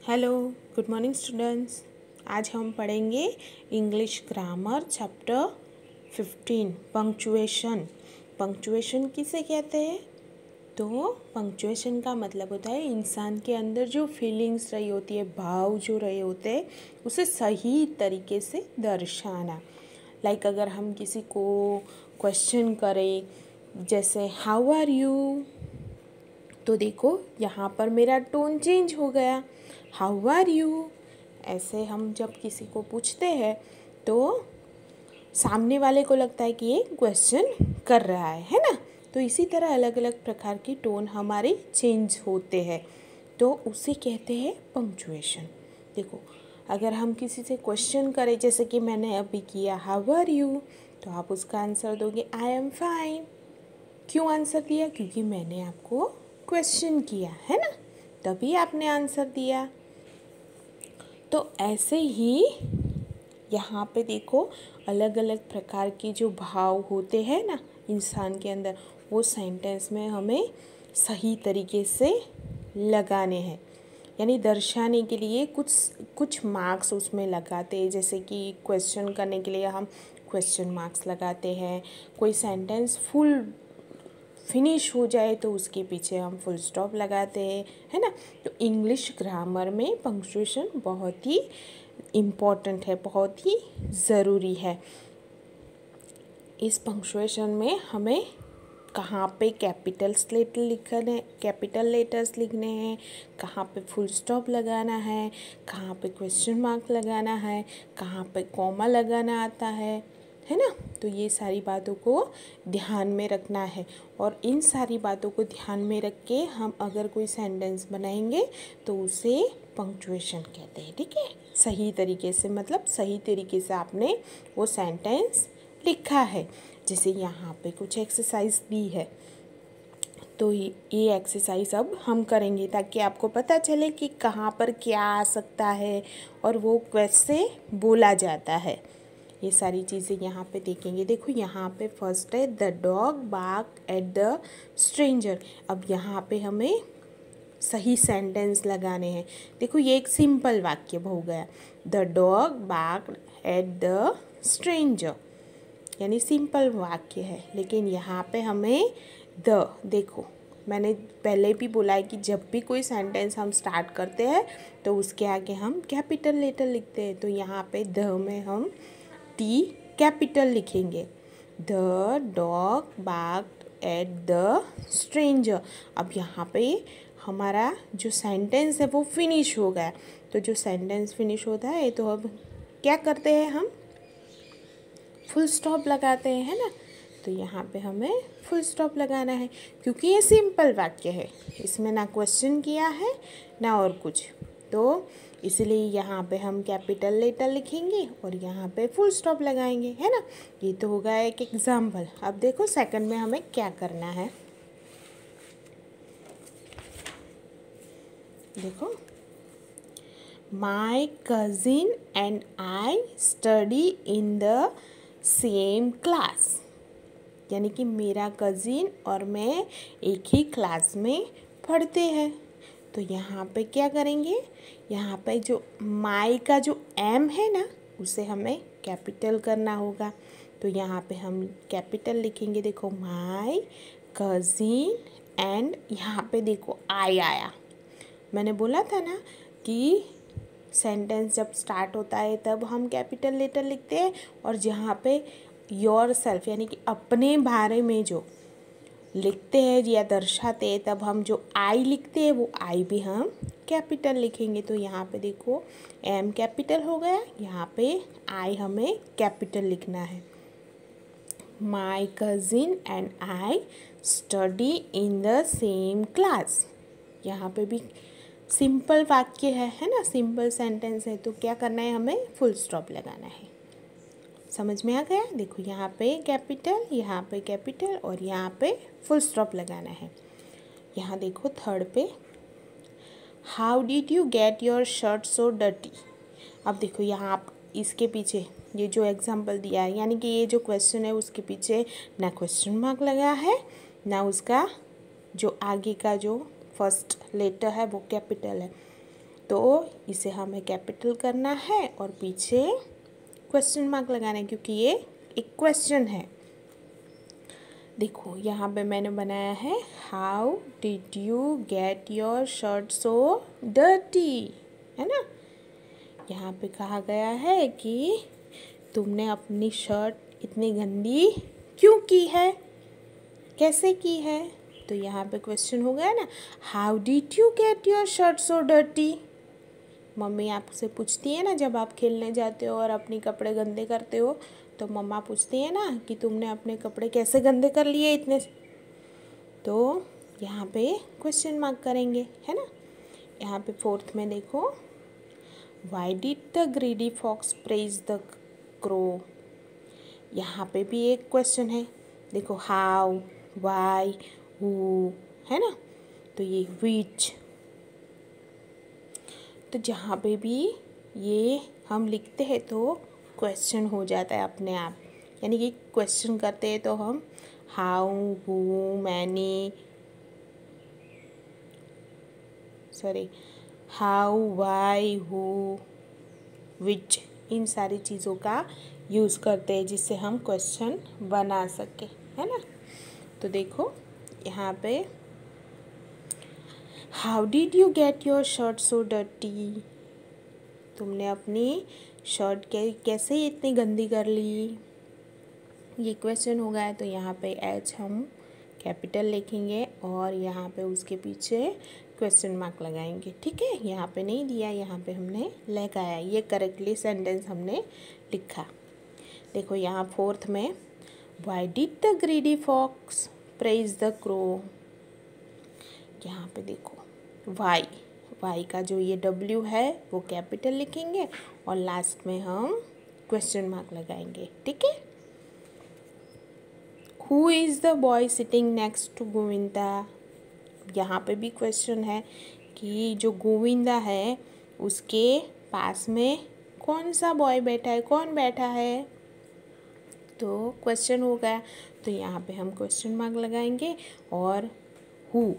Hello, good morning students. आज हम पढ़ेंगे English grammar chapter 15 punctuation. Punctuation किसे कहते हैं? तो पंक्चुएशन का मतलब होता है इंसान के अंदर जो फीलिंग्स रही होती है, भाव जो रहे होते हैं, उसे सही तरीके से दर्शाना। लाइक अगर हम किसी को क्वेश्चन करें, जैसे हाउ आर यू, तो देखो यहाँ पर मेरा टोन चेंज हो गया, हाउ आर यू। ऐसे हम जब किसी को पूछते हैं तो सामने वाले को लगता है कि ये क्वेश्चन कर रहा है ना। तो इसी तरह अलग अलग प्रकार की टोन हमारे चेंज होते हैं, तो उसे कहते हैं पंक्चुएशन। देखो, अगर हम किसी से क्वेश्चन करें, जैसे कि मैंने अभी किया हाउ आर यू, तो आप उसका आंसर दोगे आई एम फाइन। क्यों आंसर दिया? क्योंकि मैंने आपको क्वेश्चन किया है ना, तभी आपने आंसर दिया। तो ऐसे ही यहाँ पे देखो, अलग अलग प्रकार के जो भाव होते हैं ना इंसान के अंदर, वो सेंटेंस में हमें सही तरीके से लगाने हैं, यानी दर्शाने के लिए कुछ मार्क्स उसमें लगाते हैं। जैसे कि क्वेश्चन करने के लिए हम क्वेश्चन मार्क्स लगाते हैं। कोई सेंटेंस फुल फिनिश हो जाए तो उसके पीछे हम फुल स्टॉप लगाते हैं, है ना। तो इंग्लिश ग्रामर में पंक्चुएशन बहुत ही इम्पॉर्टेंट है, बहुत ही ज़रूरी है। इस पंक्चुएशन में हमें कहाँ पे कैपिटल लेटर्स लिखने हैं, कहाँ पे फुल स्टॉप लगाना है, कहाँ पे क्वेश्चन मार्क लगाना है, कहाँ पे कॉमा लगाना आता है ना। तो ये सारी बातों को ध्यान में रखना है, और इन सारी बातों को ध्यान में रख के हम अगर कोई सेंटेंस बनाएंगे तो उसे पंक्चुएशन कहते हैं। ठीक है, सही तरीके से, मतलब सही तरीके से आपने वो सेंटेंस लिखा है। जैसे यहाँ पे कुछ एक्सरसाइज दी है, तो ये एक्सरसाइज अब हम करेंगे ताकि आपको पता चले कि कहाँ पर क्या आ सकता है और वो कैसे बोला जाता है। ये सारी चीज़ें यहाँ पे देखेंगे। देखो यहाँ पे फर्स्ट है the dog bark at the stranger. अब यहाँ पे हमें सही सेंटेंस लगाने हैं। देखो ये एक सिंपल वाक्य हो गया, the dog bark at the stranger, यानी सिंपल वाक्य है। लेकिन यहाँ पे हमें देखो, मैंने पहले भी बोला है कि जब भी कोई सेंटेंस हम स्टार्ट करते हैं तो उसके आगे हम कैपिटल लेटर लिखते हैं। तो यहाँ पे द में हम टी कैपिटल लिखेंगे, the dog barked at the stranger. अब यहाँ पे हमारा जो सेंटेंस है वो फिनिश हो गया। तो जो सेंटेंस फिनिश होता है तो अब क्या करते हैं, हम फुल स्टॉप लगाते हैं, है ना। तो यहाँ पे हमें फुल स्टॉप लगाना है, क्योंकि ये सिंपल वाक्य है, इसमें ना क्वेश्चन किया है ना और कुछ। तो इसलिए यहाँ पे हम कैपिटल लेटर लिखेंगे और यहाँ पे फुल स्टॉप लगाएंगे, है ना। ये तो होगा एक एग्जाम्पल। अब देखो सेकंड में हमें क्या करना है। देखो, my cousin and I study in the same class, यानी कि मेरा कज़िन और मैं एक ही क्लास में पढ़ते हैं। तो यहाँ पे क्या करेंगे, यहाँ पे जो माई का जो एम है ना, उसे हमें कैपिटल करना होगा। तो यहाँ पे हम कैपिटल लिखेंगे। देखो, माई कज़िन एंड यहाँ पे देखो आई आया। मैंने बोला था ना कि सेंटेंस जब स्टार्ट होता है तब हम कैपिटल लेटर लिखते हैं, और जहाँ पे योर सेल्फ यानी कि अपने बारे में जो लिखते हैं या दर्शाते हैं, तब हम जो आई लिखते हैं वो आई भी हम कैपिटल लिखेंगे। तो यहाँ पे देखो एम कैपिटल हो गया, यहाँ पे आई हमें कैपिटल लिखना है। My cousin and I study in the same class, यहाँ पे भी सिंपल वाक्य है ना, सिंपल सेंटेंस है। तो क्या करना है, हमें फुल स्टॉप लगाना है। समझ में आ गया? देखो यहाँ पे कैपिटल और यहाँ पे फुल स्टॉप लगाना है। यहाँ देखो थर्ड पे, how did you get your shirt so dirty. अब देखो यहाँ आप इसके पीछे ये जो एग्जाम्पल दिया है, यानी कि ये जो क्वेश्चन है उसके पीछे ना क्वेश्चन मार्क लगा है, ना उसका जो आगे का जो फर्स्ट लेटर है वो कैपिटल है। तो इसे हमें कैपिटल करना है और पीछे क्वेश्चन मार्क लगाना है क्योंकि ये एक क्वेश्चन है। देखो यहाँ पे मैंने बनाया है how did you get your shirt so dirty, है ना। यहाँ पे कहा गया है कि तुमने अपनी शर्ट इतनी गंदी क्यों की है, कैसे की है। तो यहाँ पे क्वेश्चन हो गया ना, how did you get your shirt so dirty. Mummy आपसे पूछती है ना जब आप खेलने जाते हो और अपने कपड़े गंदे करते हो, तो मम्मा पूछती है ना कि तुमने अपने कपड़े कैसे गंदे कर लिए इतने। तो यहाँ पे क्वेश्चन मार्क करेंगे, है ना। यहाँ पे फोर्थ में देखो, why did the greedy fox praise the crow. यहाँ पे भी एक क्वेश्चन है। देखो हाउ, वाई, हु, है ना। तो ये विच, तो जहाँ पे भी ये हम लिखते हैं तो क्वेश्चन हो जाता है अपने आप। यानी कि क्वेश्चन करते हैं तो हम how, who, many, how, why, who, which, इन सारी चीज़ों का यूज़ करते हैं जिससे हम क्वेश्चन बना सके, है ना। तो देखो यहाँ पे how did you get your shirt so dirty. तुमने अपनी शर्ट कैसे इतनी गंदी कर ली, ये क्वेश्चन हो गया है। तो यहाँ पे एच हम कैपिटल लिखेंगे और यहाँ पे उसके पीछे क्वेश्चन मार्क लगाएंगे, ठीक है। यहाँ पे नहीं दिया, यहाँ पे हमने लगाया, ये करेक्टली सेंटेंस हमने लिखा। देखो यहाँ फोर्थ में, why did the greedy fox praise the crow. यहाँ पे देखो वाई का जो ये डब्ल्यू है वो कैपिटल लिखेंगे और लास्ट में हम क्वेश्चन मार्क लगाएंगे, ठीक है। Who is the boy sitting next to Govinda. यहाँ पे भी क्वेश्चन है कि जो गोविंदा है उसके पास में कौन सा बॉय बैठा है, कौन बैठा है। तो क्वेश्चन हो गया, तो यहाँ पे हम क्वेश्चन मार्क लगाएंगे और हु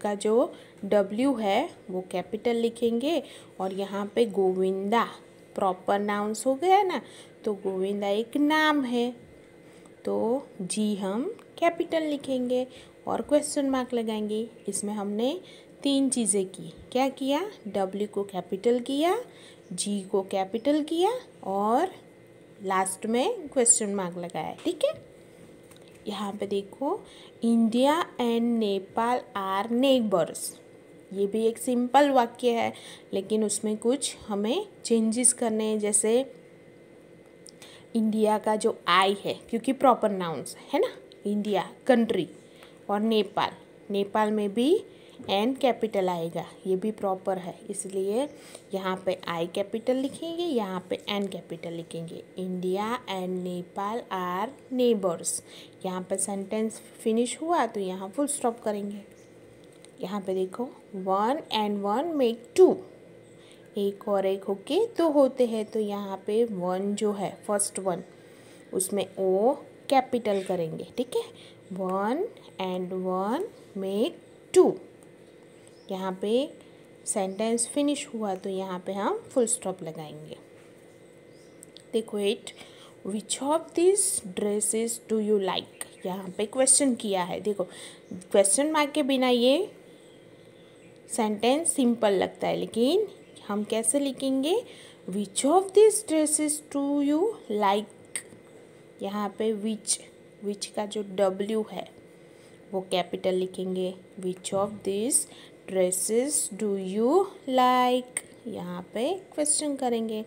का जो डब्ल्यू है वो कैपिटल लिखेंगे और यहाँ पे गोविंदा प्रॉपर नाउंस हो गया ना, तो गोविंदा एक नाम है तो जी हम कैपिटल लिखेंगे और क्वेश्चन मार्क लगाएंगे। इसमें हमने 3 चीज़ें की। क्या किया, डब्ल्यू को कैपिटल किया, जी को कैपिटल किया और लास्ट में क्वेश्चन मार्क लगाया, ठीक है। यहाँ पे देखो, India and Nepal are neighbours. ये भी एक सिंपल वाक्य है लेकिन उसमें कुछ हमें चेंजेस करने हैं। जैसे इंडिया का जो आई है क्योंकि प्रॉपर नाउन्स है ना, इंडिया कंट्री, और नेपाल में भी एन कैपिटल आएगा, ये भी प्रॉपर है, इसलिए यहाँ पे आई कैपिटल लिखेंगे, यहाँ पे एन कैपिटल लिखेंगे। India and Nepal are neighbours. यहाँ पे सेंटेंस फिनिश हुआ तो यहाँ फुल स्टॉप करेंगे। यहाँ पे देखो, 1 and 1 make 2। एक और एक होके 2 होते हैं, तो यहाँ पे 1 जो है फर्स्ट 1 उसमें ओ कैपिटल करेंगे, ठीक है। 1 and 1 make 2। यहाँ पे सेंटेंस फिनिश हुआ तो यहाँ पे हम फुल स्टॉप लगाएंगे। देखो 8, which of this dresses do you like. यहाँ पे क्वेश्चन किया है। देखो क्वेश्चन मार्क के बिना ये सेंटेंस सिंपल लगता है, लेकिन हम कैसे लिखेंगे, which of this dresses do you like. यहाँ पे विच का जो डब्ल्यू है वो कैपिटल लिखेंगे। Which of this dresses do you like. यहाँ पे क्वेश्चन करेंगे,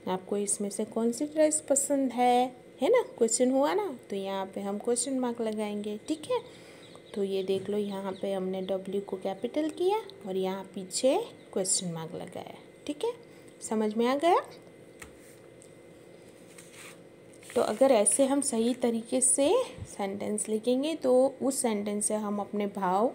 आपको इसमें से कौन सी ड्रेस पसंद है ना, क्वेश्चन हुआ ना, तो यहाँ पे हम क्वेश्चन मार्क लगाएंगे, ठीक है। तो ये देख लो, यहाँ पे हमने डब्ल्यू को कैपिटल किया और यहाँ पीछे क्वेश्चन मार्क लगाया, ठीक है। समझ में आ गया। तो अगर ऐसे हम सही तरीके से सेंटेंस लिखेंगे तो उस सेंटेंस से हम अपने भाव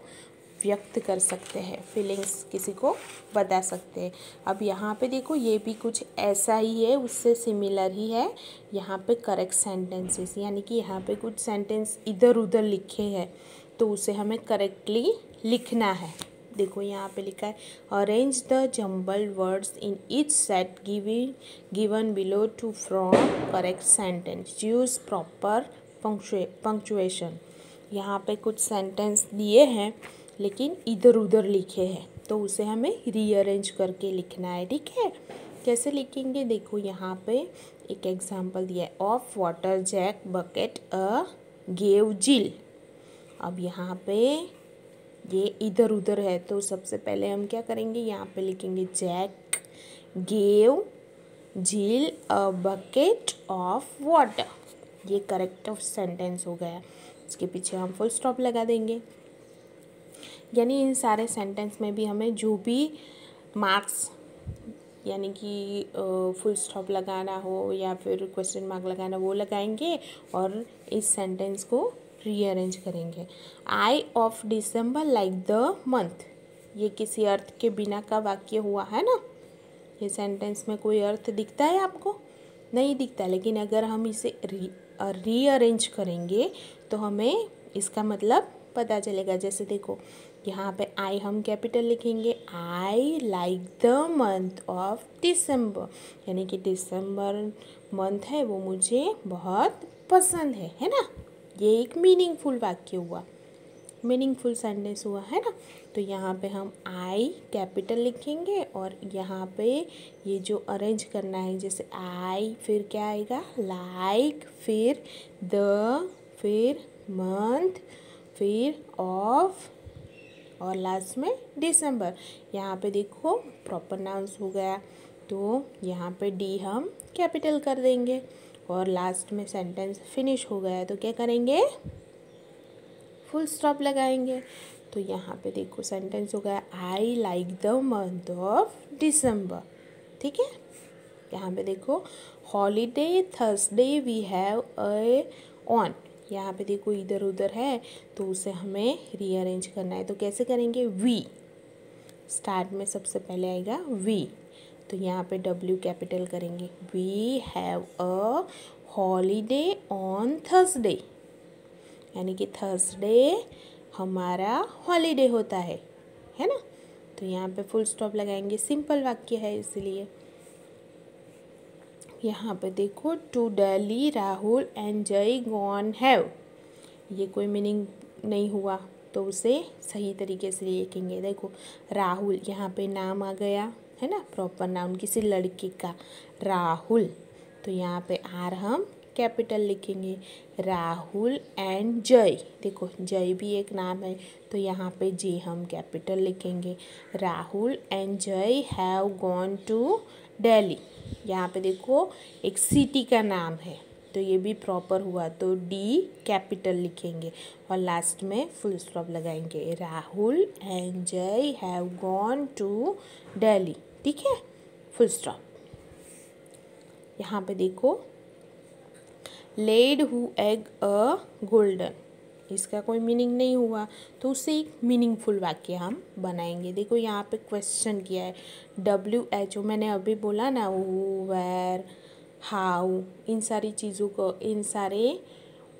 व्यक्त कर सकते हैं, फीलिंग्स किसी को बता सकते हैं। अब यहाँ पे देखो, ये भी कुछ ऐसा ही है, उससे सिमिलर ही है। यहाँ पे करेक्ट सेंटेंसेस, यानी कि यहाँ पे कुछ सेंटेंस इधर उधर लिखे हैं तो उसे हमें करेक्टली लिखना है, देखो यहाँ पे लिखा है arrange the jumbled words in each set given below to form correct sentence, use proper punctuation. यहाँ पे कुछ सेंटेंस दिए हैं लेकिन इधर उधर लिखे हैं, तो उसे हमें रीअरेंज करके लिखना है, ठीक है। कैसे लिखेंगे, देखो यहाँ पे एक एग्जाम्पल दिया है, of water Jack bucket a gave Jill. अब यहाँ पे ये इधर उधर है, तो सबसे पहले हम क्या करेंगे, यहाँ पे लिखेंगे जैक गेव जिल अ बकेट ऑफ वाटर। ये करेक्ट सेंटेंस हो गया। इसके पीछे हम फुल स्टॉप लगा देंगे। यानी इन सारे सेंटेंस में भी हमें जो भी मार्क्स यानी कि फुल स्टॉप लगाना हो या फिर क्वेश्चन मार्क लगाना, वो लगाएंगे और इस सेंटेंस को रीअरेंज करेंगे। I of December like the month, ये किसी अर्थ के बिना का वाक्य हुआ है ना। ये सेंटेंस में कोई अर्थ दिखता है आपको? नहीं दिखता, लेकिन अगर हम इसे रीअरेंज करेंगे तो हमें इसका मतलब पता चलेगा। जैसे देखो यहाँ पे आई हम कैपिटल लिखेंगे, आई like the month of December, यानी कि दिसंबर मंथ है वो मुझे बहुत पसंद है ना। ये एक मीनिंगफुल वाक्य हुआ, मीनिंगफुल सेंटेंस हुआ है ना। तो यहाँ पे हम आई कैपिटल लिखेंगे और यहाँ पे ये जो अरेंज करना है, जैसे आई फिर क्या आएगा, लाइक, फिर द, फिर मंथ, फिर ऑफ और लास्ट में दिसंबर। यहाँ पे देखो प्रॉपर नाउंस हो गया, तो यहाँ पे डी हम कैपिटल कर देंगे और लास्ट में सेंटेंस फिनिश हो गया, तो क्या करेंगे, फुल स्टॉप लगाएंगे। तो यहाँ पे देखो सेंटेंस हो गया I like the month of December, ठीक है। यहाँ पे देखो holiday Thursday we have a on, यहाँ पे देखो इधर उधर है तो उसे हमें रीअरेंज करना है। तो कैसे करेंगे, वी स्टार्ट में सबसे पहले आएगा वी, तो यहाँ पे डब्ल्यू कैपिटल करेंगे। We have a holiday on Thursday, यानी कि थर्सडे हमारा हॉलीडे होता है ना। तो यहाँ पे फुल स्टॉप लगाएंगे, सिंपल वाक्य है इसलिए। यहाँ पे देखो टू दिल्ली राहुल एंड जय गॉन हैव, ये कोई मीनिंग नहीं हुआ तो उसे सही तरीके से लिखेंगे। देखो राहुल, यहाँ पे नाम आ गया है ना, प्रॉपर नाउन किसी लड़के का राहुल, तो यहाँ पे आर हम कैपिटल लिखेंगे। राहुल एंड जय, देखो जय भी एक नाम है तो यहाँ पे जे हम कैपिटल लिखेंगे। Rahul and Jay have gone to Delhi, यहाँ पे देखो एक सिटी का नाम है तो ये भी प्रॉपर हुआ, तो डी कैपिटल लिखेंगे और लास्ट में फुल स्टॉप लगाएंगे। Rahul and Jay have gone to Delhi, ठीक है, फुल स्टॉप। यहाँ पे देखो laid who egg a golden, इसका कोई मीनिंग नहीं हुआ तो उससे एक मीनिंगफुल वाक्य हम बनाएंगे। देखो यहाँ पे क्वेश्चन किया है, WHO, मैंने अभी बोला ना, हु, वेयर, हाउ, इन सारी चीज़ों को, इन सारे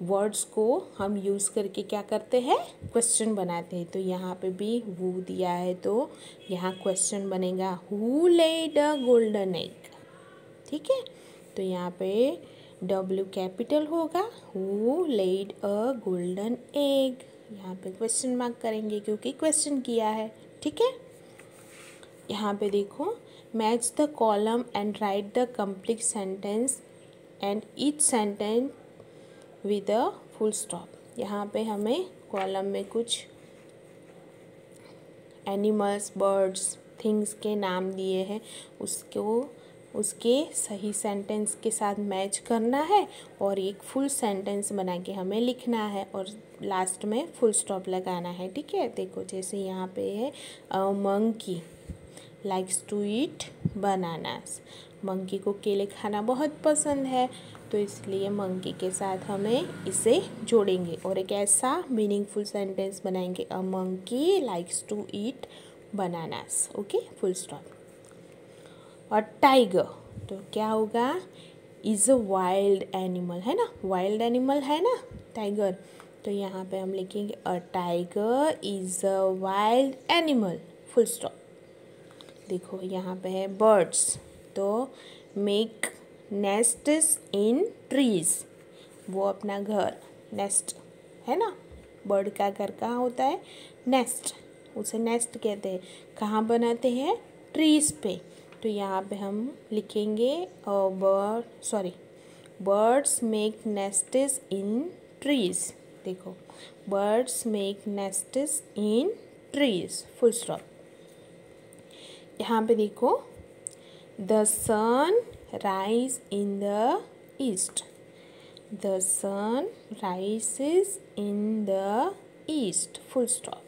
वर्ड्स को हम यूज़ करके क्या करते हैं, क्वेश्चन बनाते हैं। तो यहाँ पे भी हु दिया है तो यहाँ क्वेश्चन बनेगा, who laid a golden egg, ठीक है। तो यहाँ पे W कैपिटल होगा, who laid a golden egg, यहाँ पे क्वेश्चन मार्क करेंगे क्योंकि क्वेश्चन किया है, ठीक है। यहाँ पे देखो match the column and right the complete sentence and each sentence with a full stop. यहाँ पे हमें कॉलम में कुछ एनिमल्स, बर्ड्स, थिंग्स के नाम दिए हैं, उसको उसके सही सेंटेंस के साथ मैच करना है और एक फुल सेंटेंस बना के हमें लिखना है और लास्ट में फुल स्टॉप लगाना है, ठीक है। देखो जैसे यहाँ पे है monkey likes to eat bananas, monkey को केले खाना बहुत पसंद है तो इसलिए मंकी के साथ हमें इसे जोड़ेंगे और एक ऐसा मीनिंगफुल सेंटेंस बनाएंगे, a monkey likes to eat bananas, okay, full stop. और टाइगर, तो क्या होगा, इज़ अ वाइल्ड एनिमल, है ना, वाइल्ड एनिमल है ना टाइगर, तो यहाँ पे हम लिखेंगे a tiger is a wild animal, full stop. देखो यहाँ पे है बर्ड्स, तो मेक नेस्ट्स इन ट्रीज, वो अपना घर, नेस्ट है ना, बर्ड का घर कहाँ होता है, नेस्ट, उसे नेस्ट कहते हैं। कहाँ बनाते हैं, ट्रीज पे। तो यहाँ पे हम लिखेंगे birds make nests in trees. देखो birds make nests in trees, full stop. यहाँ पे देखो the sun rise in the east, the sun rises in the east, full stop.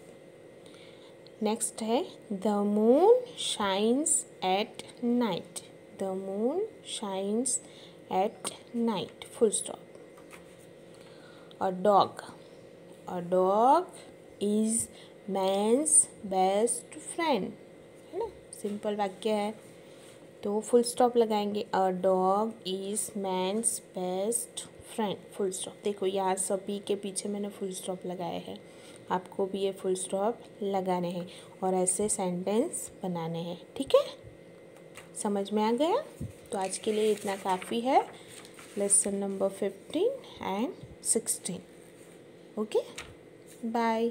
Next है the moon shines at night, the moon shines at night, full stop. A dog is man's best friend, है ना, simple वाक्य है, तो full stop लगाएंगे। A dog is man's best friend, full stop. देखो यहाँ सभी के पीछे मैंने फुल स्टॉप लगाए हैं, आपको भी ये फुल स्टॉप लगाने हैं और ऐसे सेंटेंस बनाने हैं, ठीक है, समझ में आ गया। तो आज के लिए इतना काफ़ी है, lesson number 15 and 16। Okay, bye.